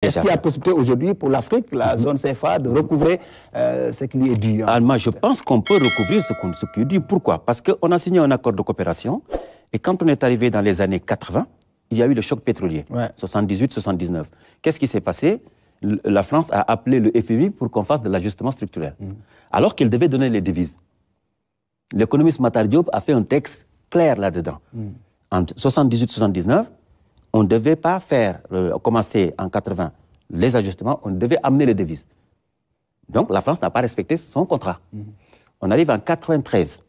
Est-ce qu'il y a possibilité aujourd'hui pour l'Afrique, la zone CFA, de recouvrer ce qui lui est dû? Moi, je pense qu'on peut recouvrir ce qui est dû. Pourquoi? Parce qu'on a signé un accord de coopération et quand on est arrivé dans les années 80, il y a eu le choc pétrolier, 78-79. Qu'est-ce qui s'est passé? La France a appelé le FMI pour qu'on fasse de l'ajustement structurel, alors qu'il devait donner les devises. L'économiste Matar Diop a fait un texte clair là-dedans. En 78-79, on ne devait pas commencer en 80 les ajustements, on devait amener les devises. Donc la France n'a pas respecté son contrat. On arrive en 93,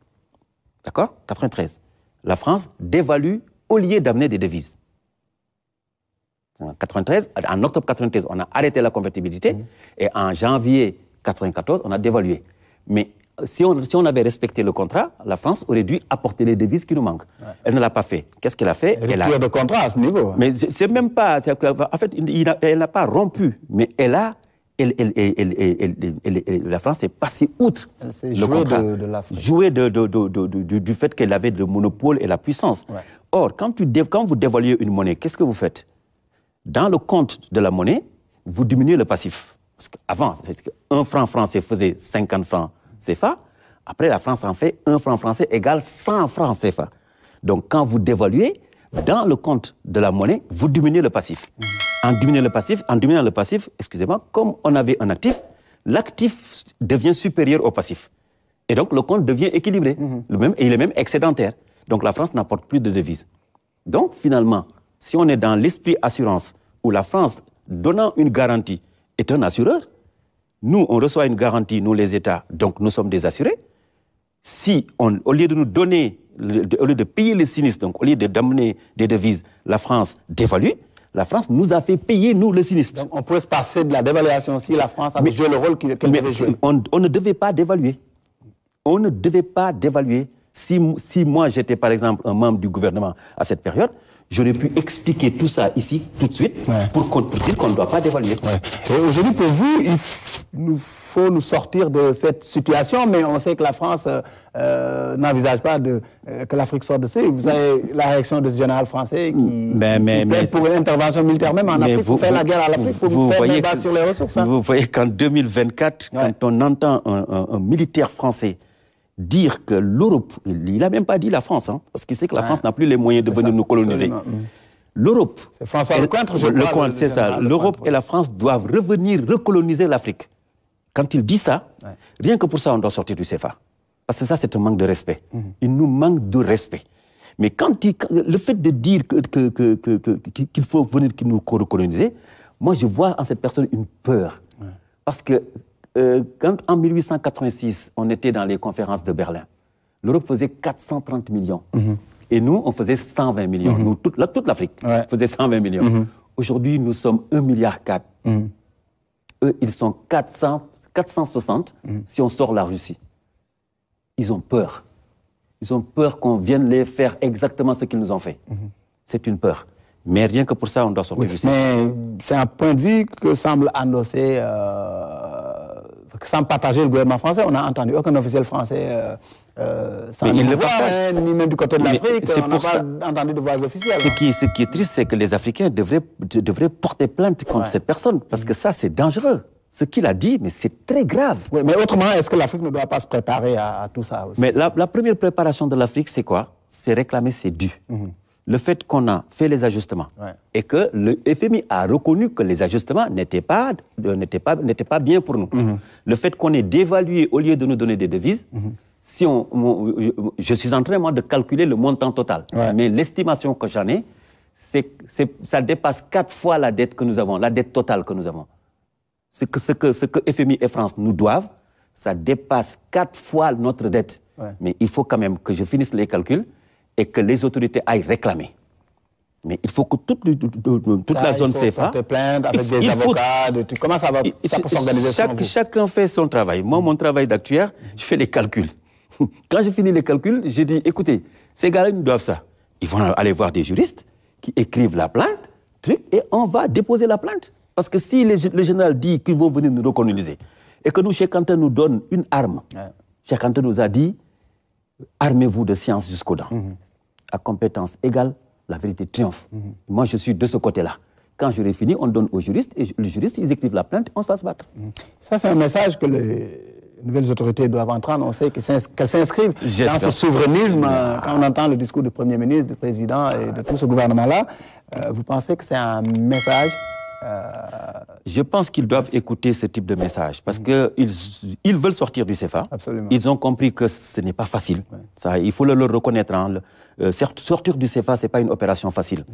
d'accord? 93. La France dévalue au lieu d'amener des devises. En 93, en octobre 93, on a arrêté la convertibilité et en janvier 94, on a dévalué. Mais si on avait respecté le contrat, la France aurait dû apporter les devises qui nous manquent. Elle ne l'a pas fait. Qu'est-ce qu'elle a fait? Rupture de contrat à ce niveau. Mais c'est même pas... En fait, elle n'a pas rompu, mais la France est passée outre le contrat. Jouer du fait qu'elle avait le monopole et la puissance. Or, quand vous dévaluez une monnaie, qu'est-ce que vous faites? Dans le compte de la monnaie, vous diminuez le passif. Parce qu'avant, un franc français faisait 50 francs CFA. Après, la France en fait 1 franc français égale 100 francs CFA. Donc, quand vous dévaluez, dans le compte de la monnaie, vous diminuez le passif. En diminuant le passif, excusez-moi, comme on avait un actif, l'actif devient supérieur au passif. Et donc, le compte devient équilibré. Et il est même excédentaire. Donc, la France n'apporte plus de devises. Donc, finalement, si on est dans l'esprit assurance, où la France, donnant une garantie, est un assureur, nous, on reçoit une garantie, nous les États, donc nous sommes des assurés. Si, au lieu de nous donner, au lieu de payer les sinistres, donc au lieu d'amener des devises, la France dévalue, la France nous a fait payer, nous, le sinistre. Donc on peut se passer de la dévaluation aussi, la France a joué le rôle qu'elle devait jouer. On ne devait pas dévaluer. On ne devait pas dévaluer. Si moi, j'étais par exemple un membre du gouvernement à cette période, j'aurais pu expliquer tout ça ici, tout de suite, pour dire qu'on ne doit pas dévaluer. Et aujourd'hui, pour vous, il faut nous sortir de cette situation, mais on sait que la France n'envisage pas que l'Afrique sorte de ça. Vous avez la réaction de ce général français qui plaide pour une intervention militaire même en Afrique, pour faire la guerre à l'Afrique, pour vous faire débat sur les ressources. Vous voyez qu'en 2024, quand on entend un militaire français dire que l'Europe, il n'a même pas dit la France, parce qu'il sait que la France n'a plus les moyens de venir nous coloniser. L'Europe, c'est François Lecointre, c'est ça. L'Europe et la France doivent revenir recoloniser l'Afrique. Quand il dit ça, rien que pour ça, on doit sortir du CFA. Parce que ça, c'est un manque de respect. Il nous manque de respect. Mais le fait de dire qu'il faut venir nous recoloniser, moi, je vois en cette personne une peur. Parce que quand en 1886, on était dans les conférences de Berlin, l'Europe faisait 430 millions. Et nous, on faisait 120 millions. Nous, toute l'Afrique faisait 120 millions. Aujourd'hui, nous sommes 1,4 milliard. Eux, ils sont 460 si on sort la Russie. Ils ont peur. Ils ont peur qu'on vienne les faire exactement ce qu'ils nous ont fait. C'est une peur. Mais rien que pour ça, on doit sortir du CFA. Mais c'est un point de vue que semble endosser, que semble partager le gouvernement français. On n'a entendu aucun officiel français mais il le partage. Ni même du côté de l'Afrique, on n'a pas entendu de voix officielle. Ce qui est triste, c'est que les Africains devraient porter plainte contre cette personne, parce que ça, c'est dangereux. Ce qu'il a dit, mais c'est très grave. Oui, mais autrement, est-ce que l'Afrique ne doit pas se préparer à tout ça aussi? Mais la première préparation de l'Afrique, c'est quoi? C'est réclamer ses dus. Le fait qu'on a fait les ajustements et que le FMI a reconnu que les ajustements n'étaient pas bien pour nous. Le fait qu'on ait dévalué au lieu de nous donner des devises, je suis en train, moi, de calculer le montant total. Mais l'estimation que j'en ai, ça dépasse 4 fois la dette que nous avons, la dette totale que nous avons. Ce que FMI et France nous doivent, ça dépasse 4 fois notre dette. Mais il faut quand même que je finisse les calculs et que les autorités aillent réclamer. Mais il faut que toute la zone CFA... Il faut porter plainte avec des avocats, comment ça va s'organiser? Chacun fait son travail. Moi, mon travail d'actuaire, je fais les calculs. Quand je finis les calculs, je dis, écoutez, ces gars-là, ils nous doivent ça. Ils vont aller voir des juristes qui écrivent la plainte, et on va déposer la plainte. Parce que si le général dit qu'ils vont venir nous recoloniser, et que nous, Cheikh Anta nous donne une arme, Cheikh Anta nous a dit, armez-vous de science jusqu'aux dents. À compétence égale, la vérité triomphe. Moi, je suis de ce côté-là. Quand j'aurai fini, on donne aux juristes, et les juristes, ils écrivent la plainte, on se va se battre. Ça, c'est un message que les nouvelles autorités doivent entendre. On sait qu'elles s'inscrivent dans ce souverainisme. Quand on entend le discours du Premier ministre, du Président et de tout ce gouvernement-là, vous pensez que c'est un message Je pense qu'ils doivent écouter ce type de message parce qu'ils veulent sortir du CFA. Absolument. Ils ont compris que ce n'est pas facile. Ça, il faut le reconnaître. Hein. Sortir du CFA, ce n'est pas une opération facile.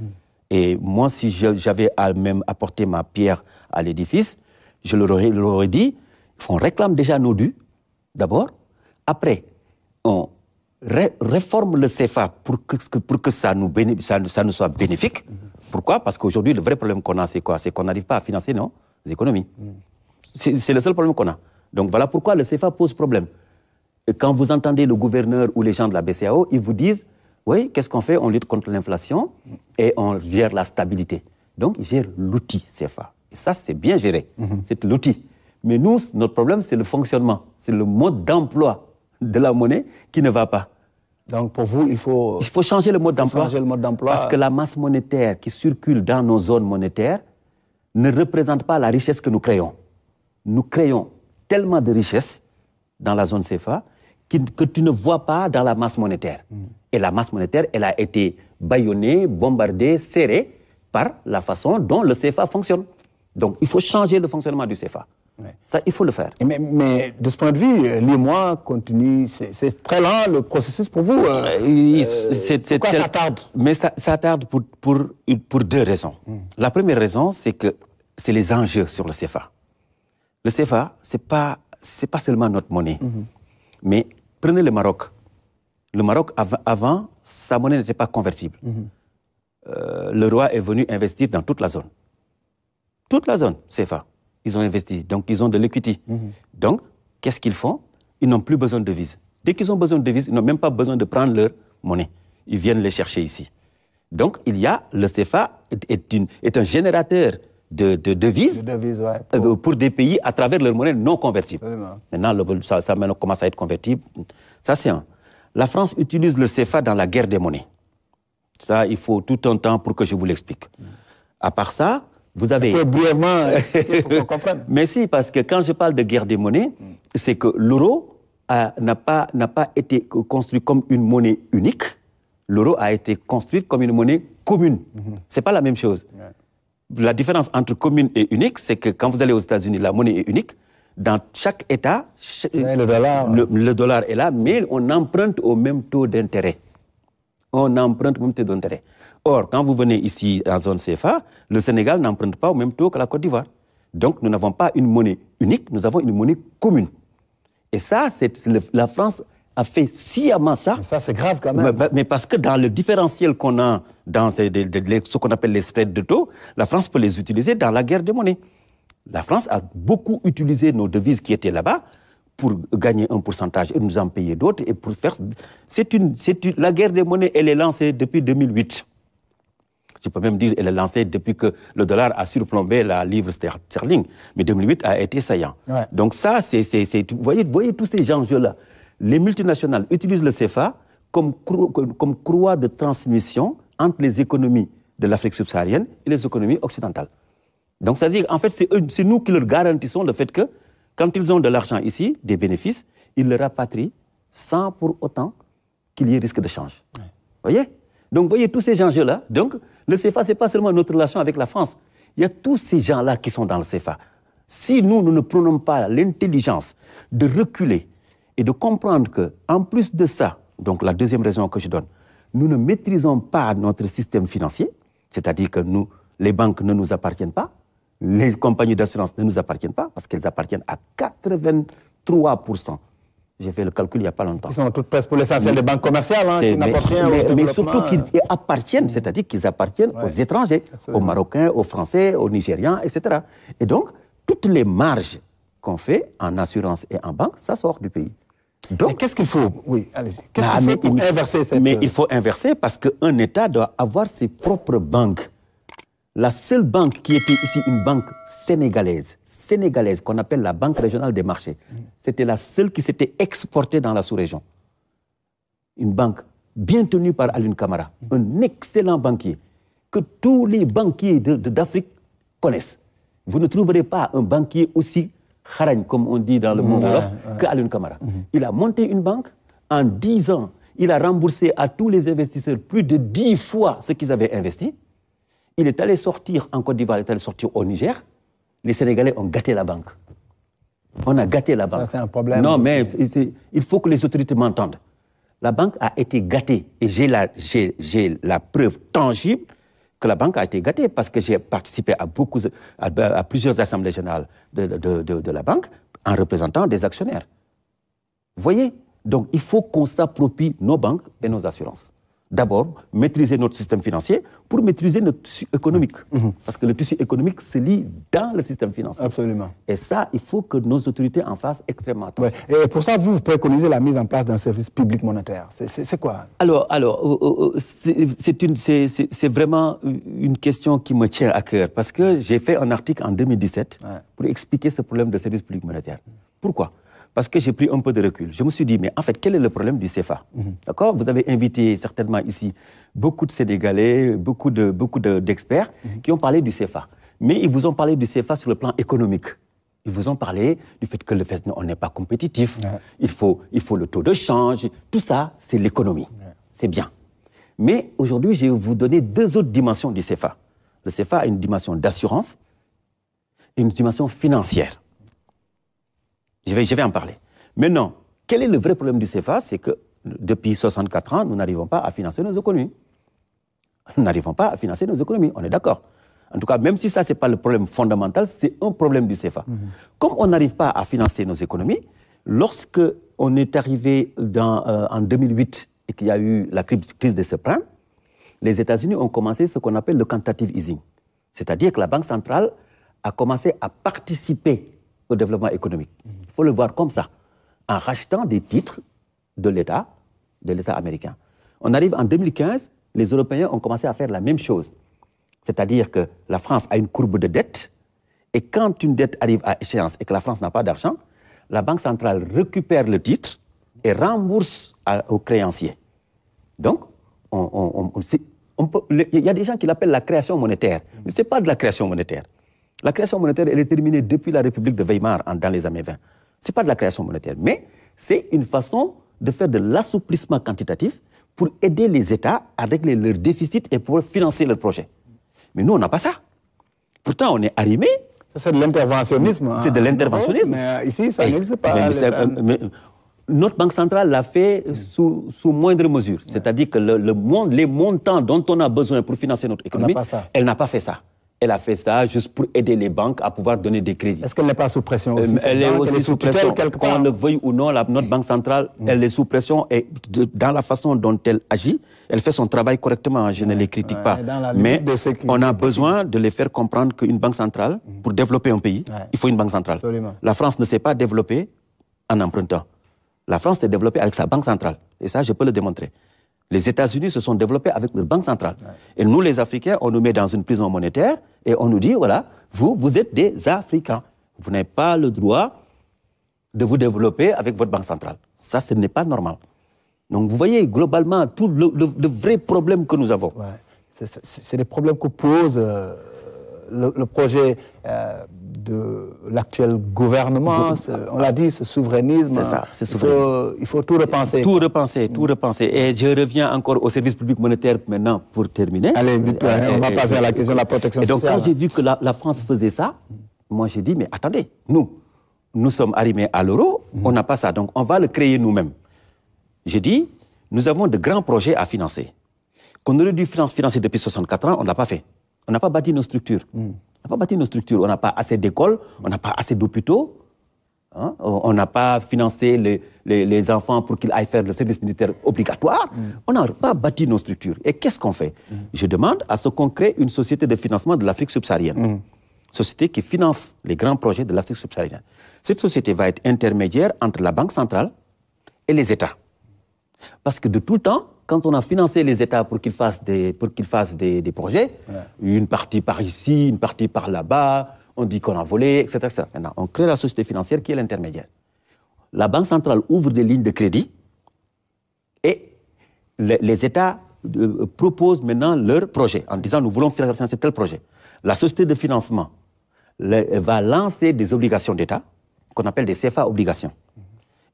Et moi, si j'avais à même apporté ma pierre à l'édifice, je leur aurais dit, on réclame déjà nos dus, d'abord. Après, on réforme le CFA pour que ça nous soit bénéfique. Pourquoi? Parce qu'aujourd'hui, le vrai problème qu'on a, c'est quoi? C'est qu'on n'arrive pas à financer nos économies. C'est le seul problème qu'on a. Donc voilà pourquoi le CFA pose problème. Et quand vous entendez le gouverneur ou les gens de la BCEAO, ils vous disent, oui, qu'est-ce qu'on fait? On lutte contre l'inflation et on gère la stabilité. Donc, ils gèrent l'outil CFA. Et ça, c'est bien géré. C'est l'outil. Mais nous, notre problème, c'est le fonctionnement. C'est le mode d'emploi de la monnaie qui ne va pas. Donc, pour vous, il faut changer le mode d'emploi. Parce que la masse monétaire qui circule dans nos zones monétaires ne représente pas la richesse que nous créons. Nous créons tellement de richesses dans la zone CFA que tu ne vois pas dans la masse monétaire. Et la masse monétaire, elle a été bâillonnée, bombardée, serrée par la façon dont le CFA fonctionne. Donc, il faut changer le fonctionnement du CFA. Ouais. Ça, il faut le faire. Mais de ce point de vue, l'IMOA continue, c'est très lent le processus pour vous. Pourquoi ça tarde? Mais ça tarde pour deux raisons. La première raison, c'est que c'est les enjeux sur le CFA. Le CFA, c'est pas seulement notre monnaie. Mais prenez le Maroc. Le Maroc, avant, sa monnaie n'était pas convertible. Le roi est venu investir dans toute la zone. Toute la zone CFA. Ils ont investi, donc ils ont de l'equity. Donc, qu'est-ce qu'ils font? Ils n'ont plus besoin de devises. Dès qu'ils ont besoin de devises, ils n'ont même pas besoin de prendre leur monnaie. Ils viennent les chercher ici. Donc, le CFA est un générateur de devises pour des pays à travers leur monnaie non convertible. Maintenant, ça commence à être convertible. Ça, c'est un. La France utilise le CFA dans la guerre des monnaies. Ça, il faut tout un temps pour que je vous l'explique. À part ça, vous avez... Un peu brièvement, pour qu'on comprenne. Mais si, parce que quand je parle de guerre des monnaies, c'est que l'euro n'a pas été construit comme une monnaie unique. L'euro a été construit comme une monnaie commune. Ce n'est pas la même chose. La différence entre commune et unique, c'est que quand vous allez aux États-Unis, la monnaie est unique. Dans chaque État, le dollar est là, mais on emprunte au même taux d'intérêt. On emprunte au même taux d'intérêt. Or, quand vous venez ici en zone CFA, le Sénégal n'emprunte pas au même taux que la Côte d'Ivoire. Donc, nous n'avons pas une monnaie unique, nous avons une monnaie commune. Et ça, la France a fait sciemment ça. Mais ça, c'est grave quand même. Mais parce que dans le différentiel qu'on a dans ce qu'on appelle les spreads de taux, la France peut les utiliser dans la guerre des monnaies. La France a beaucoup utilisé nos devises qui étaient là-bas pour gagner un pourcentage et nous en payer d'autres. Et pour faire... La guerre des monnaies, elle est lancée depuis 2008. Je peux même dire qu'elle est lancée depuis que le dollar a surplombé la livre sterling. Mais 2008 a été saillant. Donc ça, vous voyez tous ces enjeux-là. Les multinationales utilisent le CFA comme croix de transmission entre les économies de l'Afrique subsaharienne et les économies occidentales. Donc, c'est-à-dire, en fait, c'est nous qui leur garantissons le fait que, quand ils ont de l'argent ici, des bénéfices, ils le rapatrient sans pour autant qu'il y ait risque de change. Vous voyez? Donc, vous voyez tous ces enjeux-là. Donc, le CFA, ce n'est pas seulement notre relation avec la France. Il y a tous ces gens-là qui sont dans le CFA. Si nous ne prenons pas l'intelligence de reculer et de comprendre qu'en plus de ça, donc la deuxième raison que je donne, nous ne maîtrisons pas notre système financier, c'est-à-dire que les banques ne nous appartiennent pas, les compagnies d'assurance ne nous appartiennent pas, parce qu'elles appartiennent à 83%. J'ai fait le calcul il n'y a pas longtemps. Ils sont toutes presque pour l'essentiel des banques commerciales, qui n'appartiennent au développement. Mais surtout qu'ils appartiennent, c'est-à-dire qu'ils appartiennent aux étrangers, aux Marocains, aux Français, aux Nigérians, etc. Et donc, toutes les marges qu'on fait en assurance et en banque, ça sort du pays. Donc, qu'est-ce qu'il faut? Oui, allez-y. Qu'est-ce qu'il faut pour inverser cette... Mais il faut inverser parce qu'un État doit avoir ses propres banques. La seule banque qui était ici, une banque sénégalaise, qu'on appelle la Banque régionale des marchés, c'était la seule qui s'était exportée dans la sous-région. Une banque bien tenue par Alioune Camara, un excellent banquier, que tous les banquiers d'Afrique connaissent. Vous ne trouverez pas un banquier aussi kharagne, comme on dit dans le monde Wolof, qu'Alioune Camara. Il a monté une banque, en 10 ans, il a remboursé à tous les investisseurs plus de 10 fois ce qu'ils avaient investi. Il est allé sortir en Côte d'Ivoire, il est allé sortir au Niger. Les Sénégalais ont gâté la banque. On a gâté la banque. Ça, c'est un problème. Non, mais il faut que les autorités m'entendent. La banque a été gâtée. Et j'ai la preuve tangible que la banque a été gâtée parce que j'ai participé à plusieurs assemblées générales de la banque en représentant des actionnaires. Vous voyez? Donc, il faut qu'on s'approprie nos banques et nos assurances. D'abord, maîtriser notre système financier pour maîtriser notre tissu économique. Parce que le tissu économique se lie dans le système financier. Absolument. Et ça, il faut que nos autorités en fassent extrêmement attention. Ouais. Et pour ça, vous préconisez la mise en place d'un service public monétaire. C'est quoi? Alors, c'est vraiment une question qui me tient à cœur. Parce que j'ai fait un article en 2017 pour expliquer ce problème de service public monétaire. Pourquoi? Parce que j'ai pris un peu de recul. Je me suis dit, mais en fait, quel est le problème du CFA? D'accord? Vous avez invité certainement ici beaucoup de Sénégalais, beaucoup d'experts qui ont parlé du CFA. Mais ils vous ont parlé du CFA sur le plan économique. Ils vous ont parlé du fait que on n'est pas compétitif. Il faut le taux de change. Tout ça, c'est l'économie. C'est bien. Mais aujourd'hui, je vais vous donner 2 autres dimensions du CFA. Le CFA a une dimension d'assurance et une dimension financière. Je vais en parler. Maintenant, quel est le vrai problème du CFA? C'est que depuis 64 ans, nous n'arrivons pas à financer nos économies. Nous n'arrivons pas à financer nos économies, on est d'accord. En tout cas, même si ça, ce n'est pas le problème fondamental, c'est un problème du CFA. Comme on n'arrive pas à financer nos économies, lorsque on est arrivé en 2008 et qu'il y a eu la crise des subprimes, les États-Unis ont commencé ce qu'on appelle le quantitative easing. C'est-à-dire que la Banque centrale a commencé à participer au développement économique. Il faut le voir comme ça, en rachetant des titres de l'État américain. On arrive en 2015, les Européens ont commencé à faire la même chose. C'est-à-dire que la France a une courbe de dette, et quand une dette arrive à échéance et que la France n'a pas d'argent, la Banque centrale récupère le titre et rembourse aux créanciers. Donc, il y a des gens qui l'appellent la création monétaire, mais ce n'est pas de la création monétaire. La création monétaire, elle est terminée depuis la République de Weimar dans les années 20. Ce n'est pas de la création monétaire, mais c'est une façon de faire de l'assouplissement quantitatif pour aider les États à régler leurs déficits et pour financer leurs projets. Mais nous, on n'a pas ça. Pourtant, on est arrimés. Ça, c'est de l'interventionnisme. C'est de l'interventionnisme. Mais ici, ça n'existe pas. Notre Banque centrale l'a fait sous moindre mesure. C'est-à-dire que les montants dont on a besoin pour financer notre économie, elle n'a pas fait ça. Elle a fait ça juste pour aider les banques à pouvoir donner des crédits. Est-ce qu'elle n'est pas sous pression aussi? Elle est aussi sous pression. Qu'on le veuille ou non, notre Banque centrale, elle est sous pression et dans la façon dont elle agit, elle fait son travail correctement. Je ne les critique pas. Mais on a besoin de les faire comprendre qu'une banque centrale, pour développer un pays, il faut une banque centrale. Absolument. La France ne s'est pas développée en empruntant. La France s'est développée avec sa banque centrale. Et ça, je peux le démontrer. Les États-Unis se sont développés avec leur banque centrale. Et nous, les Africains, on nous met dans une prison monétaire et on nous dit, voilà, vous êtes des Africains. Vous n'avez pas le droit de vous développer avec votre banque centrale. Ça, ce n'est pas normal. Donc, vous voyez, globalement, tout le vrai problème que nous avons. C'est des problèmes que pose le projet de l'actuel gouvernement, on l'a dit, ce souverainisme. C'est ça, c'est souverainisme. Il faut tout repenser. Tout repenser. Et je reviens encore au service public monétaire maintenant pour terminer. Allez, vite, on va passer à la question de la protection sociale. Et donc, quand j'ai vu que la France faisait ça, moi j'ai dit, mais attendez, nous sommes arrimés à l'euro, on n'a pas ça, donc on va le créer nous-mêmes. J'ai dit, nous avons de grands projets à financer. Qu'on aurait dû financer depuis 64 ans, on ne l'a pas fait. On n'a pas bâti nos structures. On n'a pas assez d'écoles, on n'a pas assez d'hôpitaux, on n'a pas financé les enfants pour qu'ils aillent faire le service militaire obligatoire. On n'a pas bâti nos structures. Et qu'est-ce qu'on fait? Je demande à ce qu'on crée une société de financement de l'Afrique subsaharienne. Société qui finance les grands projets de l'Afrique subsaharienne. Cette société va être intermédiaire entre la Banque centrale et les États. Parce que de tout le temps, quand on a financé les États pour qu'ils fassent des projets, une partie par ici, une partie par là-bas, on dit qu'on a volé, etc. Maintenant, on crée la société financière qui est l'intermédiaire. La Banque centrale ouvre des lignes de crédit et les États proposent maintenant leur projet en disant nous voulons financer tel projet. La société de financement va lancer des obligations d'État, qu'on appelle des CFA obligations.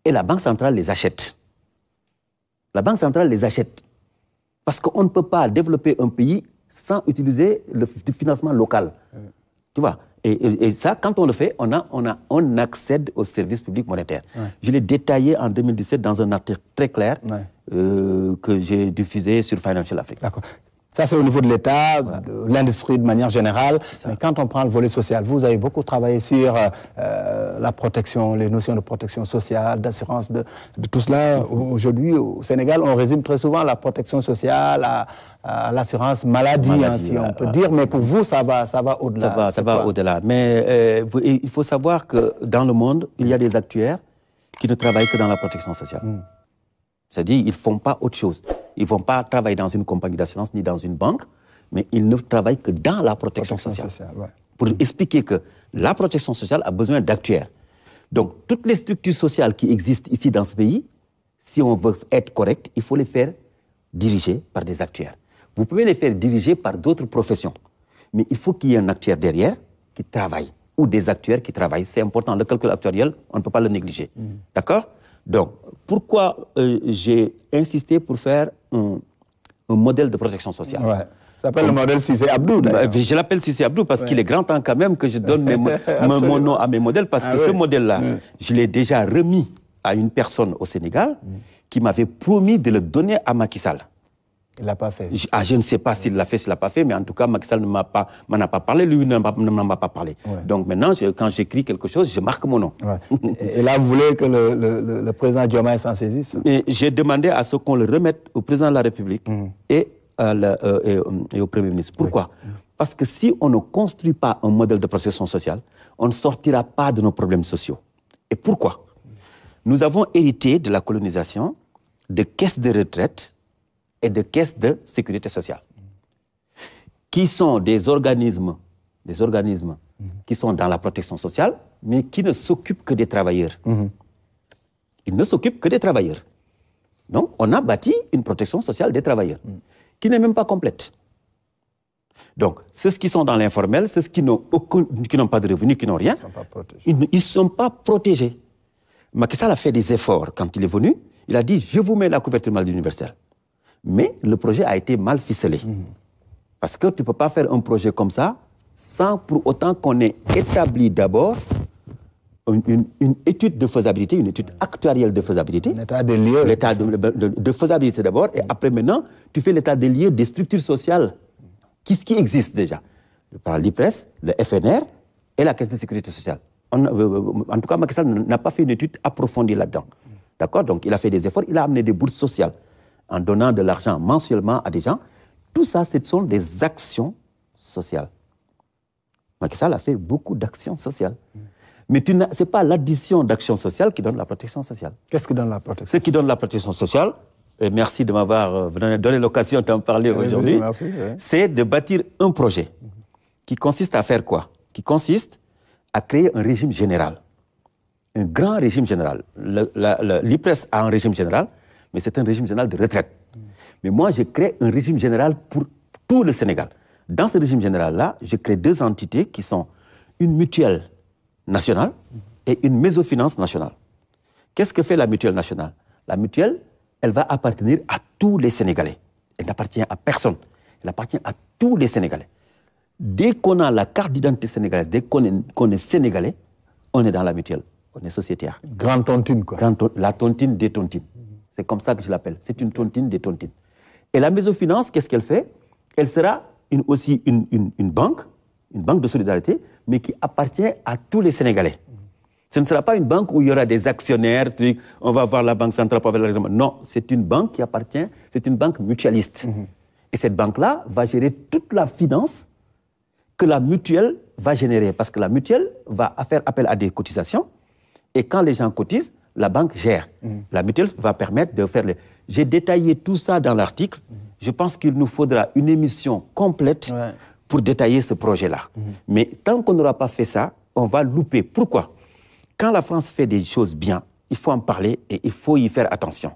Et la Banque centrale les achète. La Banque centrale les achète. Parce qu'on ne peut pas développer un pays sans utiliser le financement local. Tu vois? Et ça, quand on le fait, on accède au service public monétaire. Je l'ai détaillé en 2017 dans un article très clair que j'ai diffusé sur Financial Africa. D'accord. Ça, c'est au niveau de l'État, de l'industrie de manière générale. Mais quand on prend le volet social, vous avez beaucoup travaillé sur la protection, les notions de protection sociale, d'assurance, de tout cela. Aujourd'hui, au Sénégal, on résume très souvent la protection sociale à l'assurance maladie, hein, si on peut dire. Mais pour vous, ça va au-delà. Ça va au-delà. Mais il faut savoir que dans le monde, il y a des actuaires qui ne travaillent que dans la protection sociale. C'est-à-dire qu'ils ne font pas autre chose. Ils ne vont pas travailler dans une compagnie d'assurance ni dans une banque, mais ils ne travaillent que dans la protection sociale. Pour expliquer que la protection sociale a besoin d'actuaires. Donc, toutes les structures sociales qui existent ici dans ce pays, si on veut être correct, il faut les faire diriger par des actuaires. Vous pouvez les faire diriger par d'autres professions, mais il faut qu'il y ait un actuaire derrière qui travaille, ou des actuaires qui travaillent. C'est important, le calcul actuariel, on ne peut pas le négliger. D'accord ? Donc, pourquoi j'ai insisté pour faire un modèle de protection sociale? Ça s'appelle le modèle Cissé Abdou, d'ailleurs. Je l'appelle Cissé Abdou parce qu'il est grand temps quand même que je donne mon nom à mes modèles, parce que ce modèle-là, je l'ai déjà remis à une personne au Sénégal qui m'avait promis de le donner à Macky Sall. Il ne l'a pas fait. Je ne sais pas s'il l'a fait, s'il ne l'a pas fait, mais en tout cas, Macky Sall ne m'en a pas parlé, lui ne m'en a pas parlé. Donc maintenant, quand j'écris quelque chose, je marque mon nom. Et là, vous voulez que le président Diomaye s'en saisisse? J'ai demandé à ce qu'on le remette au président de la République et au Premier ministre. Pourquoi? Parce que si on ne construit pas un modèle de protection sociale, on ne sortira pas de nos problèmes sociaux. Et pourquoi? Nous avons hérité de la colonisation de caisses de retraite et de caisses de sécurité sociale, qui sont des organismes qui sont dans la protection sociale, mais qui ne s'occupent que des travailleurs. Ils ne s'occupent que des travailleurs. Donc, on a bâti une protection sociale des travailleurs, qui n'est même pas complète. Donc, ceux qui sont dans l'informel, ceux qui n'ont pas de revenus, qui n'ont rien, ils ne sont pas protégés. Macky Sall a fait des efforts quand il est venu. Il a dit, je vous mets la couverture maladie universelle. Mais le projet a été mal ficelé. Parce que tu ne peux pas faire un projet comme ça sans pour autant qu'on ait établi d'abord une étude de faisabilité, une étude actuarielle de faisabilité. L'état des lieux. L'état de faisabilité d'abord, et après maintenant, tu fais l'état des lieux des structures sociales qui existent déjà. Par l'IPRES, le FNR et la Caisse de sécurité sociale. En tout cas, Macky Sall n'a pas fait une étude approfondie là-dedans. D'accord? Donc, il a fait des efforts, il a amené des bourses sociales en donnant de l'argent mensuellement à des gens. Tout ça, ce sont des actions sociales. Macky Sall a fait beaucoup d'actions sociales. Mais ce n'est pas l'addition d'actions sociales qui donne la protection sociale. Qu'est-ce qui donne la protection sociale? Ce qui donne la protection sociale, et merci de m'avoir donné l'occasion d'en parler aujourd'hui, c'est de bâtir un projet qui consiste à faire quoi? Qui consiste à créer un régime général. Un grand régime général. L'IPRES a un régime général, mais c'est un régime général de retraite. Mais moi, je crée un régime général pour tout le Sénégal. Dans ce régime général-là, je crée deux entités qui sont une mutuelle nationale et une mésofinance nationale. Qu'est-ce que fait la mutuelle nationale? La mutuelle, elle va appartenir à tous les Sénégalais. Elle n'appartient à personne. Elle appartient à tous les Sénégalais. Dès qu'on a la carte d'identité sénégalaise, dès qu'on est Sénégalais, on est dans la mutuelle. On est sociétaire. Grande tontine, quoi. La tontine des tontines. C'est comme ça que je l'appelle. C'est une tontine des tontines. Et la mésofinance, qu'est-ce qu'elle fait? Elle sera aussi une banque de solidarité, mais qui appartient à tous les Sénégalais. Ce ne sera pas une banque où il y aura des actionnaires, on va voir la banque centrale pour faire l'argent. Non, c'est une banque qui appartient, c'est une banque mutualiste. Et cette banque-là va gérer toute la finance que la mutuelle va générer. Parce que la mutuelle va faire appel à des cotisations, et quand les gens cotisent, la banque gère. La mutuelle va permettre de faire... J'ai détaillé tout ça dans l'article. Je pense qu'il nous faudra une émission complète pour détailler ce projet-là. Mais tant qu'on n'aura pas fait ça, on va louper. Pourquoi? Quand la France fait des choses bien, il faut en parler et il faut y faire attention.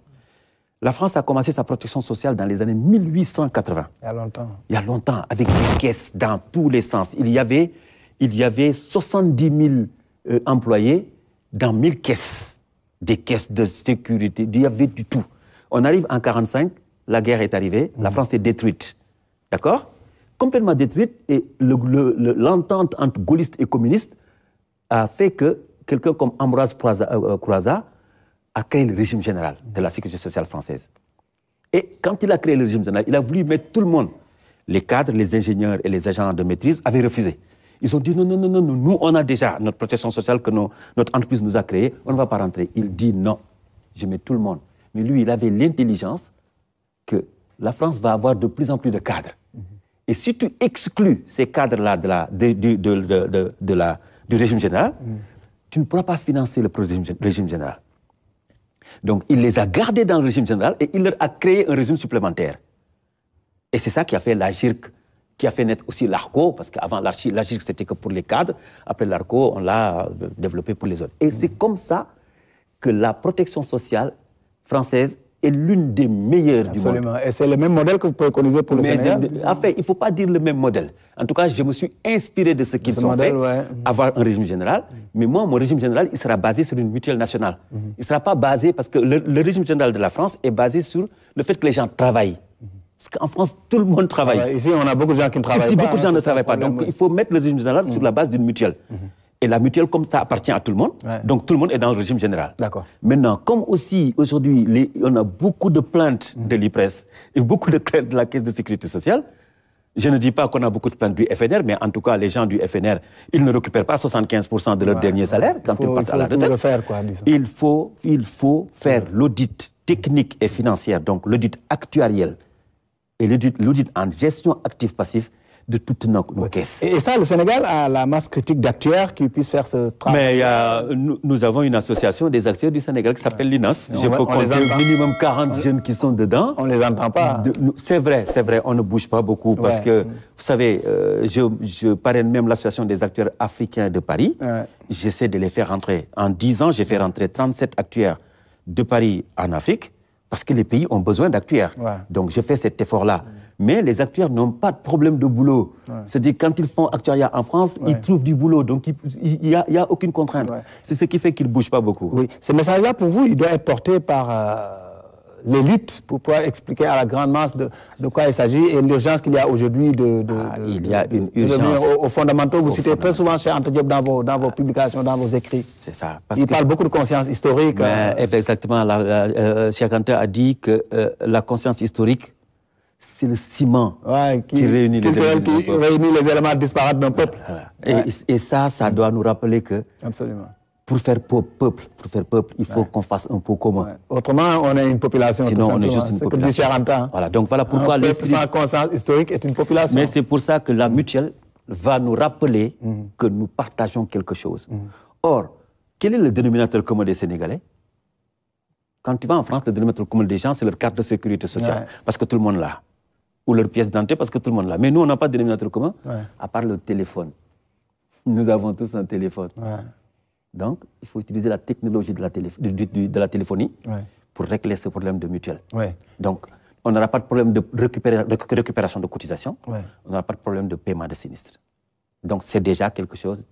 La France a commencé sa protection sociale dans les années 1880. Il y a longtemps. Il y a longtemps, avec des caisses dans tous les sens. Il y avait 70 000 employés dans 1000 caisses. Des caisses de sécurité, il y avait du tout. On arrive en 1945, la guerre est arrivée, la France est détruite. D'accord? Complètement détruite, et l'entente entre gaullistes et communistes a fait que quelqu'un comme Ambroise Croizat a créé le régime général de la sécurité sociale française. Et quand il a créé le régime général, il a voulu mettre tout le monde. Les cadres, les ingénieurs et les agents de maîtrise avaient refusé. Ils ont dit non, nous on a déjà notre protection sociale que notre entreprise nous a créée, on ne va pas rentrer. Il dit non, je mets tout le monde. Mais lui, il avait l'intelligence que la France va avoir de plus en plus de cadres. Et si tu exclus ces cadres-là du régime général, tu ne pourras pas financer le régime général. Donc, il les a gardés dans le régime général et il leur a créé un régime supplémentaire. Et c'est ça qui a fait l'AGIRC, qui a fait naître aussi l'ARCO, parce qu'avant l'AGIRC, c'était que pour les cadres. Après l'ARCO, on l'a développé pour les autres. Et c'est comme ça que la protection sociale française est l'une des meilleures du monde. Et c'est le même modèle que vous pouvez connaître pour le Sénégal? Enfin, il ne faut pas dire le même modèle. En tout cas, je me suis inspiré de ce qu'ils ont fait, avoir un régime général. Mais moi, mon régime général, il sera basé sur une mutuelle nationale. Il ne sera pas basé, parce que le régime général de la France est basé sur le fait que les gens travaillent. Parce qu'en France, tout le monde travaille. Ici, on a beaucoup de gens qui ne travaillent pas. Ici, beaucoup de gens ne travaillent pas. Donc, il faut mettre le régime général sur la base d'une mutuelle. Et la mutuelle, comme ça appartient à tout le monde, donc tout le monde est dans le régime général. D'accord. Maintenant, comme aussi, aujourd'hui, on a beaucoup de plaintes de l'IPRES et beaucoup de plaintes de la Caisse de sécurité sociale, je ne dis pas qu'on a beaucoup de plaintes du FNR, mais en tout cas, les gens du FNR, ils ne récupèrent pas 75% de leur dernier salaire quand ils partent à la retraite. Il faut faire l'audit technique et financière, donc l'audit actuariel et l'audit en gestion actif-passif de toutes nos caisses. Et ça, le Sénégal a la masse critique d'actuaires qui puissent faire ce travail. Mais nous avons une association des acteurs du Sénégal qui s'appelle l'INAS. Je peux compter au minimum 40 jeunes qui sont dedans. On ne les entend pas. C'est vrai, on ne bouge pas beaucoup parce que, vous savez, je parraine même l'association des acteurs africains de Paris. J'essaie de les faire rentrer. En 10 ans, j'ai fait rentrer 37 actuaires de Paris en Afrique parce que les pays ont besoin d'actuaires. Donc, je fais cet effort-là. Mais les actuaires n'ont pas de problème de boulot. C'est-à-dire, quand ils font actuariat en France, ils trouvent du boulot. Donc, il n'y a aucune contrainte. C'est ce qui fait qu'ils ne bougent pas beaucoup. Oui. Ce message-là, pour vous, il doit être porté par l'élite pour pouvoir expliquer à la grande masse de quoi il s'agit et l'urgence qu'il y a aujourd'hui il y a une urgence. Aux fondamentaux. Vous citez très souvent Cheikh Anta Diop dans vos publications, dans vos écrits. C'est ça. Il parle beaucoup de conscience historique. Exactement. Cheikh Anta a dit que la conscience historique, c'est le ciment qui réunit les éléments disparates d'un peuple. Et ça doit nous rappeler que pour faire peuple, il faut qu'on fasse un pot commun. Autrement, on est une population. Sinon, on est juste une population. Voilà, donc voilà pourquoi l'esprit sans conscience historique est une population. Mais c'est pour ça que la mutuelle va nous rappeler que nous partageons quelque chose. Or, quel est le dénominateur commun des Sénégalais? Quand tu vas en France, le dénominateur commun des gens, c'est leur carte de sécurité sociale, parce que tout le monde l'a. Ou leur pièce d'identité, parce que tout le monde l'a. Mais nous, on n'a pas de dénominateur commun, à part le téléphone. Nous avons tous un téléphone. Donc, il faut utiliser la technologie de la téléphonie pour régler ce problème de mutuelle. Donc, on n'aura pas de problème de récupération de cotisation, on n'aura pas de problème de paiement de sinistre. Donc, c'est déjà quelque chose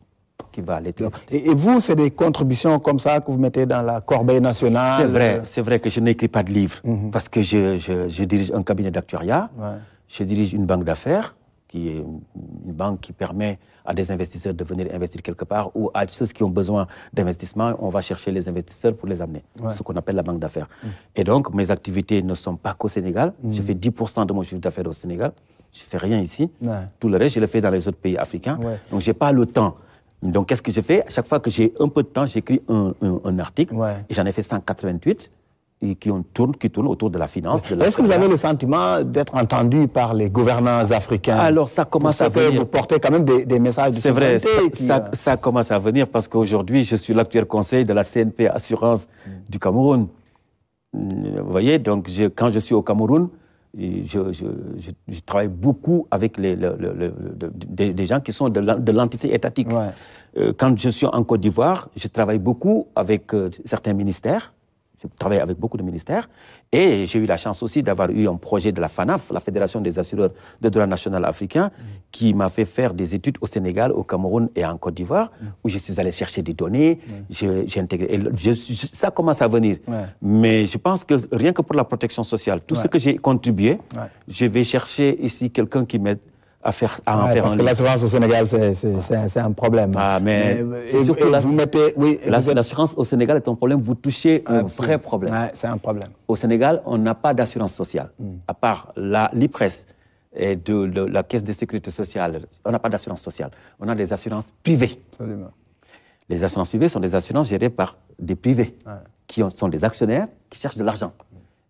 qui va aller. Et vous, c'est des contributions comme ça que vous mettez dans la corbeille nationale? C'est vrai que je n'écris pas de livres parce que je dirige un cabinet d'actuariat, je dirige une banque d'affaires qui est une banque qui permet à des investisseurs de venir investir quelque part ou à ceux qui ont besoin d'investissement, on va chercher les investisseurs pour les amener. C'est ce qu'on appelle la banque d'affaires. Et donc, mes activités ne sont pas qu'au Sénégal. Je fais 10% de mon chiffre d'affaires au Sénégal. Je ne fais rien ici. Tout le reste, je le fais dans les autres pays africains. Donc, je n'ai pas le temps. Donc, qu'est-ce que je fais? À chaque fois que j'ai un peu de temps, j'écris un article. Et j'en ai fait 188 et qui tournent autour de la finance. Est-ce que vous avez le sentiment d'être entendu par les gouvernants africains? Alors, ça commence à venir. Vous portez quand même des messages de souveraineté. C'est vrai, ça commence à venir parce qu'aujourd'hui, je suis l'actuel conseil de la CNP Assurance du Cameroun. Vous voyez, donc quand je suis au Cameroun, je travaille beaucoup avec des gens qui sont de l'entité étatique. Quand je suis en Côte d'Ivoire, je travaille beaucoup avec certains ministères. Je travaille avec beaucoup de ministères. Et j'ai eu la chance aussi d'avoir eu un projet de la FANAF, la Fédération des assureurs de droit national africain, qui m'a fait faire des études au Sénégal, au Cameroun et en Côte d'Ivoire, où je suis allé chercher des données, j'ai intégré. Et ça commence à venir. Mais je pense que rien que pour la protection sociale, tout ce que j'ai contribué, je vais chercher ici quelqu'un qui m'aide à faire parce que l'assurance au Sénégal, c'est un problème. Ah, mais c'est surtout l'assurance au Sénégal est un problème. Vous touchez un vrai problème. C'est un problème. Au Sénégal, on n'a pas d'assurance sociale. À part l'IPRES et de la Caisse de sécurité sociale, on n'a pas d'assurance sociale. On a des assurances privées. Absolument. Les assurances privées sont des assurances gérées par des privés qui sont des actionnaires qui cherchent de l'argent.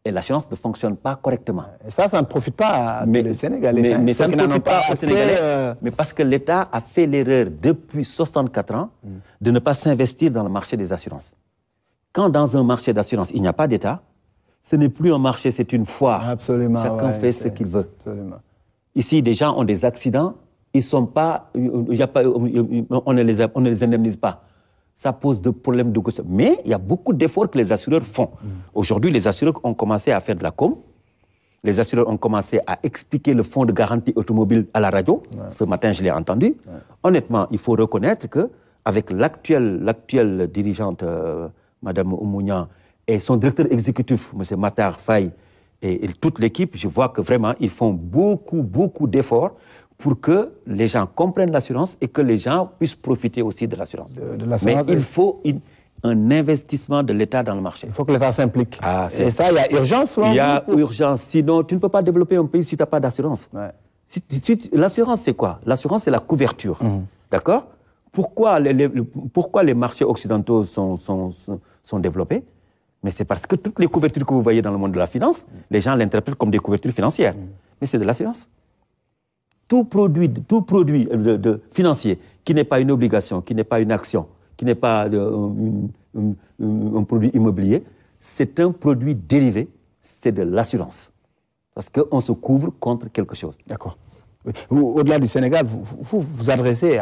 Et l'assurance ne fonctionne pas correctement. Et ça ne profite pas à tous les Sénégalais. Mais ça ne profite pas aux Sénégalais, mais parce que l'État a fait l'erreur depuis 64 ans de ne pas s'investir dans le marché des assurances. Quand dans un marché d'assurance, il n'y a pas d'État, ce n'est plus un marché, c'est une foire. Absolument. Chacun fait ce qu'il veut. Absolument. Ici, des gens ont des accidents, ils sont pas, on ne les indemnise pas. Ça pose des problèmes de gauche. Mais il y a beaucoup d'efforts que les assureurs font. Aujourd'hui, les assureurs ont commencé à faire de la com. Les assureurs ont commencé à expliquer le fonds de garantie automobile à la radio. Ce matin, je l'ai entendu. Honnêtement, il faut reconnaître qu'avec l'actuelle dirigeante, Mme Oumounia, et son directeur exécutif, M. Matar Faye, et toute l'équipe, je vois que vraiment, ils font beaucoup d'efforts pour que les gens comprennent l'assurance et que les gens puissent profiter aussi de l'assurance. Mais il faut un investissement de l'État dans le marché. Il faut que l'État s'implique. Et ça, il y a urgence. Il y a urgence. Sinon, tu ne peux pas développer un pays si tu n'as pas d'assurance. L'assurance, c'est quoi? L'assurance, c'est la couverture. D'accord? Pourquoi les marchés occidentaux sont développés? Mais c'est parce que toutes les couvertures que vous voyez dans le monde de la finance, les gens l'interprètent comme des couvertures financières. Mais c'est de l'assurance. Tout produit financier qui n'est pas une obligation, qui n'est pas une action, qui n'est pas un produit immobilier, c'est un produit dérivé, c'est de l'assurance. Parce qu'on se couvre contre quelque chose. D'accord. Au-delà du Sénégal, vous vous adressez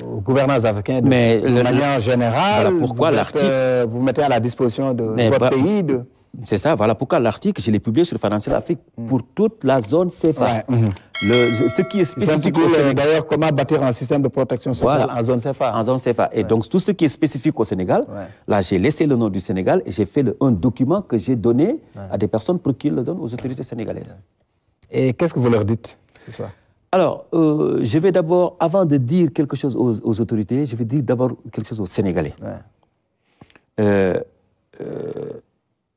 aux gouvernants africains de manière générale. Voilà pourquoi l'article... vous mettez à la disposition de votre pays de... C'est ça, voilà pourquoi l'article, je l'ai publié sur Financial Afrique pour toute la zone CFA. Ce qui est spécifique au Sénégal. D'ailleurs, comment bâtir un système de protection sociale en zone CFA. En zone CFA. Et donc, tout ce qui est spécifique au Sénégal, là, j'ai laissé le nom du Sénégal et j'ai fait un document que j'ai donné à des personnes pour qu'ils le donnent aux autorités sénégalaises. Et qu'est-ce que vous leur dites ce soir? Alors, je vais d'abord, avant de dire quelque chose aux autorités, je vais dire d'abord quelque chose aux Sénégalais.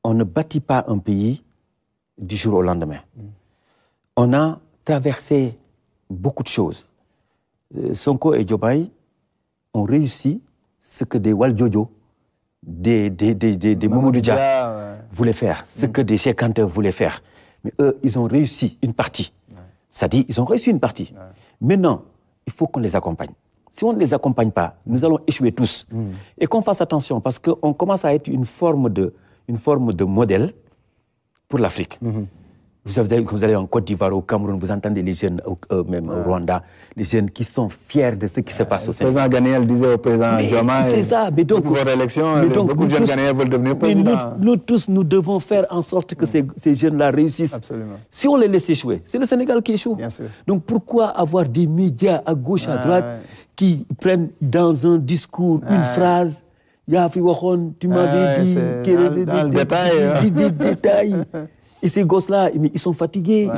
On ne bâtit pas un pays du jour au lendemain. On a traversé beaucoup de choses. Sonko et Diomaye ont réussi ce que des Waljojo, des Mamadou Dia voulaient faire, ce que des Cheikh Anta voulaient faire. Mais eux, ils ont réussi une partie. C'est-à-dire, ils ont réussi une partie. Maintenant, il faut qu'on les accompagne. Si on ne les accompagne pas, nous allons échouer tous. Et qu'on fasse attention, parce qu'on commence à être une forme de modèle pour l'Afrique. Vous allez en Côte d'Ivoire, au Cameroun, vous entendez les jeunes, même au Rwanda, les jeunes qui sont fiers de ce qui se passe au Sénégal. Le président Ghanéen disait au président Diomaye, c'est ça, mais donc, pour votre élection, beaucoup de jeunes Ghanéens veulent devenir président. Nous tous, nous devons faire en sorte que ces jeunes-là réussissent. Absolument. Si on les laisse échouer, c'est le Sénégal qui échoue. Bien sûr. Donc pourquoi avoir des médias à gauche, à droite, qui prennent dans un discours une phrase, tu m'avais dit, des détails. Et ces gosses-là, ils sont fatigués,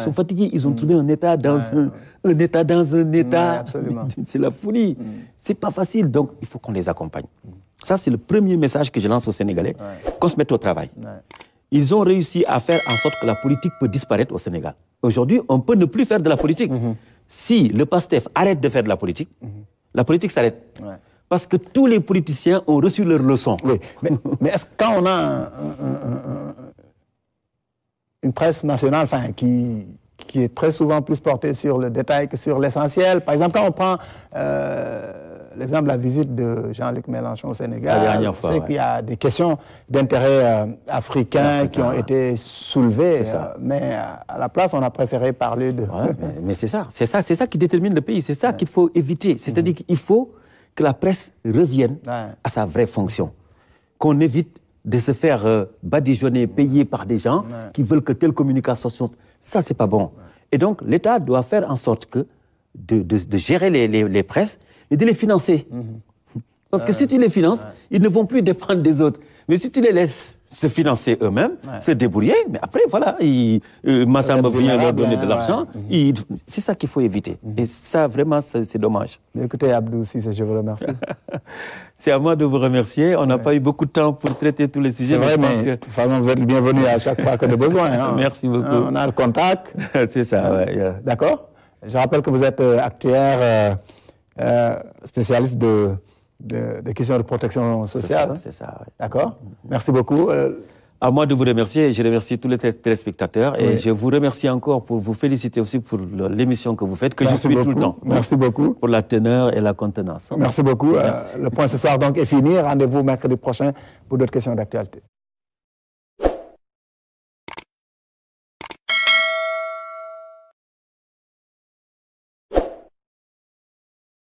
ils ont trouvé un État dans un État dans un État. C'est la folie. C'est pas facile, donc il faut qu'on les accompagne. Ça, c'est le premier message que je lance aux Sénégalais, qu'on se mette au travail. Ils ont réussi à faire en sorte que la politique peut disparaître au Sénégal. Aujourd'hui, on peut ne plus faire de la politique. Si le PASTEF arrête de faire de la politique s'arrête. Parce que tous les politiciens ont reçu leur leçon. Oui, mais est-ce que quand on a une presse nationale qui est très souvent plus portée sur le détail que sur l'essentiel. Par exemple, quand on prend l'exemple de la visite de Jean-Luc Mélenchon au Sénégal, on sait qu'il y a des questions d'intérêt africain qui ont été soulevées, mais à la place, on a préféré parler de... mais c'est ça qui détermine le pays, c'est ça qu'il faut éviter. C'est-à-dire qu'il faut que la presse revienne à sa vraie fonction, qu'on évite de se faire badigeonner, payer par des gens qui veulent que telle communication soit... Ça, c'est pas bon. Et donc, l'État doit faire en sorte que de gérer les presses et de les financer. Parce que si tu les finances, ils ne vont plus dépendre des autres. Mais si tu les laisses se financer eux-mêmes, se débrouiller, mais après, voilà, Massamba vient leur donner de l'argent. C'est ça qu'il faut éviter. Et ça, vraiment, c'est dommage. Écoutez, Abdou Cissé, je vous remercie. C'est à moi de vous remercier. On n'a pas eu beaucoup de temps pour traiter tous les sujets. C'est vrai, mais de toute façon, vous êtes le bienvenu à chaque fois que de besoin. Hein. Merci beaucoup. On a le contact. C'est ça, ouais. D'accord. Je rappelle que vous êtes actuaire spécialiste des questions de protection sociale. C'est ça, oui. D'accord. Merci beaucoup. À moi de vous remercier, et je remercie tous les téléspectateurs, et je vous remercie encore pour vous féliciter aussi pour l'émission que vous faites, que je suis tout le temps. Merci beaucoup. Pour la teneur et la contenance. Merci beaucoup. Le point ce soir donc est fini. Rendez-vous mercredi prochain pour d'autres questions d'actualité.